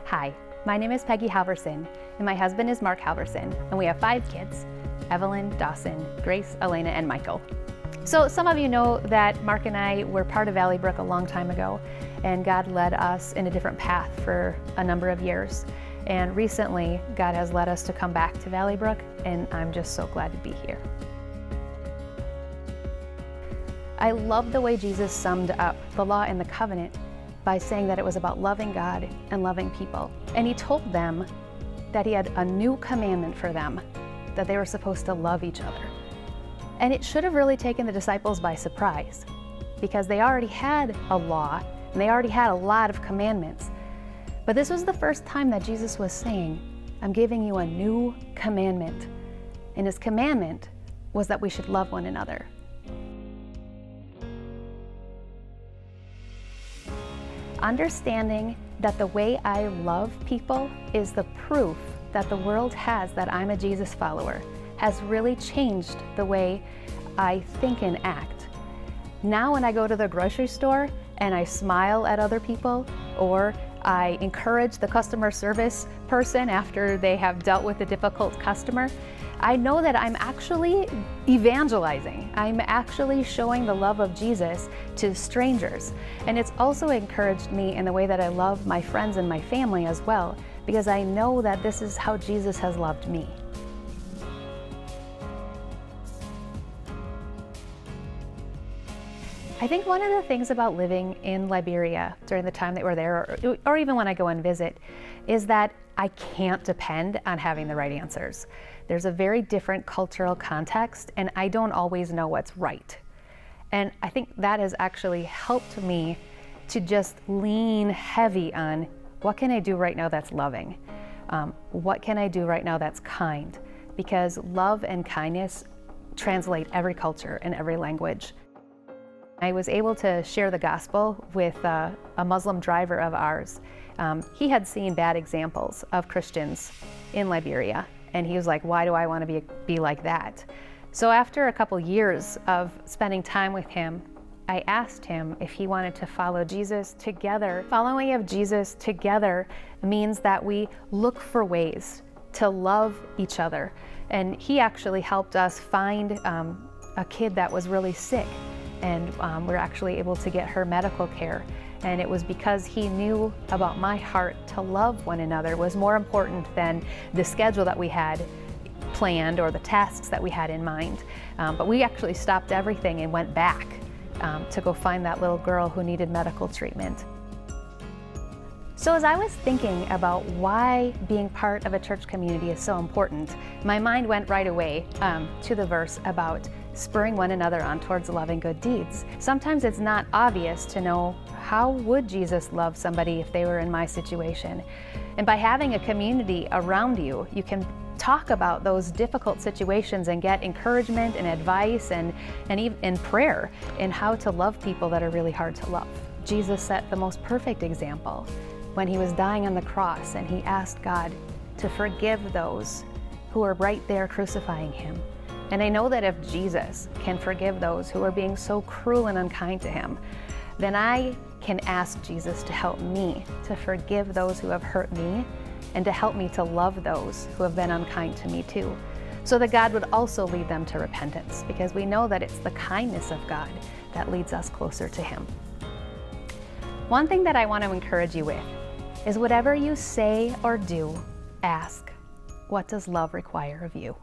Hi, my name is Peggy Halvorsen, and my husband is Mark Halvorsen, and we have 5 kids: Evelyn, Dawson, Grace, Elena, and Michael. So some of you know that Mark and I were part of Valley Brook a long time ago, and God led us in a different path for a number of years. And recently, God has led us to come back to Valley Brook, and I'm just so glad to be here. I love the way Jesus summed up the law and the covenant by saying that it was about loving God and loving people. And he told them that he had a new commandment for them, that they were supposed to love each other. And it should have really taken the disciples by surprise, because they already had a law and they already had a lot of commandments. But this was the first time that Jesus was saying, I'm giving you a new commandment. And his commandment was that we should love one another. Understanding that the way I love people is the proof that the world has that I'm a Jesus follower has really changed the way I think and act. Now when I go to the grocery store and I smile at other people, or I encourage the customer service person after they have dealt with a difficult customer, I know that I'm actually evangelizing. I'm actually showing the love of Jesus to strangers. And it's also encouraged me in the way that I love my friends and my family as well, because I know that this is how Jesus has loved me. I think one of the things about living in Liberia during the time that we're there, or even when I go and visit, is that I can't depend on having the right answers. There's a very different cultural context, and I don't always know what's right. And I think that has actually helped me to just lean heavy on what can I do right now that's loving? What can I do right now that's kind? Because love and kindness translate every culture and every language. I was able to share the gospel with a Muslim driver of ours. He had seen bad examples of Christians in Liberia, and he was like, why do I want to be like that? So after a couple years of spending time with him, I asked him if he wanted to follow Jesus together. Following of Jesus together means that we look for ways to love each other. And he actually helped us find a kid that was really sick, and we're actually able to get her medical care. And it was because he knew about my heart to love one another was more important than the schedule that we had planned or the tasks that we had in mind. But we actually stopped everything and went back to go find that little girl who needed medical treatment. So as I was thinking about why being part of a church community is so important, my mind went right away to the verse about spurring one another on towards loving good deeds. Sometimes it's not obvious to know how would Jesus love somebody if they were in my situation. And by having a community around you, you can talk about those difficult situations and get encouragement and advice and even prayer in how to love people that are really hard to love. Jesus set the most perfect example when he was dying on the cross, and he asked God to forgive those who are right there crucifying him. And I know that if Jesus can forgive those who are being so cruel and unkind to him, then I can ask Jesus to help me to forgive those who have hurt me, and to help me to love those who have been unkind to me too, so that God would also lead them to repentance, because we know that it's the kindness of God that leads us closer to him. One thing that I want to encourage you with is whatever you say or do, ask, what does love require of you?